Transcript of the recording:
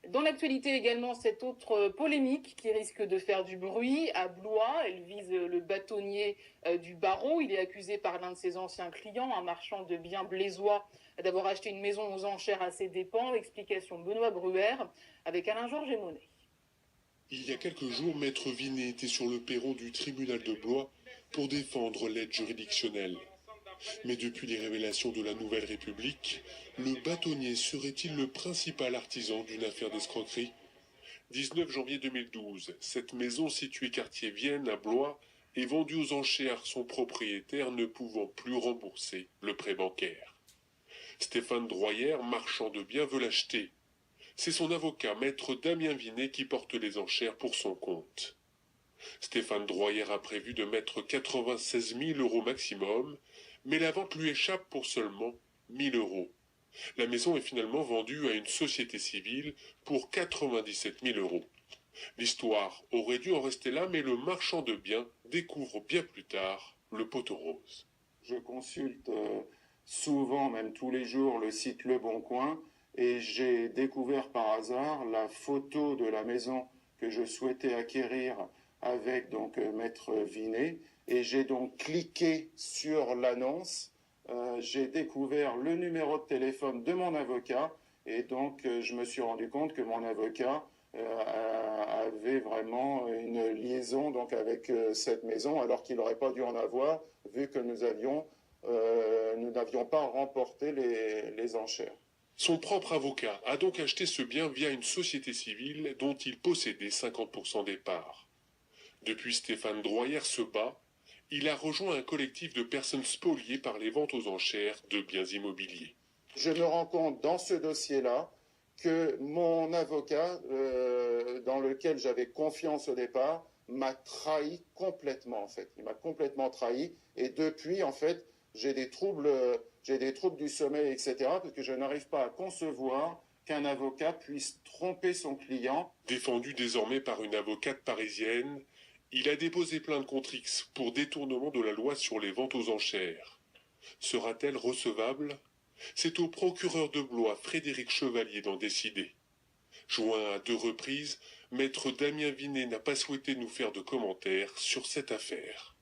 Dans l'actualité également, cette autre polémique qui risque de faire du bruit à Blois. Elle vise le bâtonnier du barreau. Il est accusé par l'un de ses anciens clients, un marchand de biens blésois, d'avoir acheté une maison aux enchères à ses dépens. Explication Benoît Bruer avec Alain-Georges Monet. Il y a quelques jours, Maître Vinet était sur le perron du tribunal de Blois pour défendre l'aide juridictionnelle. Mais depuis les révélations de la Nouvelle République, le bâtonnier serait-il le principal artisan d'une affaire d'escroquerie ? 19 janvier 2012, cette maison située quartier Vienne à Blois est vendue aux enchères, son propriétaire ne pouvant plus rembourser le prêt bancaire. Stéphane Droyer, marchand de biens, veut l'acheter. C'est son avocat, maître Damien Vinet, qui porte les enchères pour son compte. Stéphane Droyer a prévu de mettre 96 000 € maximum, mais la vente lui échappe pour seulement 1 000 €. La maison est finalement vendue à une société civile pour 97 000 €. L'histoire aurait dû en rester là, mais le marchand de biens découvre bien plus tard le poteau rose. Je consulte souvent, même tous les jours, le site Le Bon Coin, et j'ai découvert par hasard la photo de la maison que je souhaitais acquérir avec Maître Vinet, et j'ai donc cliqué sur l'annonce. J'ai découvert le numéro de téléphone de mon avocat, et donc je me suis rendu compte que mon avocat avait vraiment une liaison avec cette maison, alors qu'il n'aurait pas dû en avoir, vu que nous n'avions pas remporté les enchères. Son propre avocat a donc acheté ce bien via une société civile dont il possédait 50% des parts. Depuis, Stéphane Droyer se bat. Il a rejoint un collectif de personnes spoliées par les ventes aux enchères de biens immobiliers. Je me rends compte dans ce dossier-là que mon avocat, dans lequel j'avais confiance au départ, m'a trahi complètement en fait. Il m'a complètement trahi, et depuis en fait j'ai des troubles du sommeil, etc. parce que je n'arrive pas à concevoir qu'un avocat puisse tromper son client. Défendu désormais par une avocate parisienne, il a déposé plainte contre X pour détournement de la loi sur les ventes aux enchères. Sera-t-elle recevable ? C'est au procureur de Blois, Frédéric Chevalier, d'en décider. Joint à 2 reprises, maître Damien Vinet n'a pas souhaité nous faire de commentaires sur cette affaire.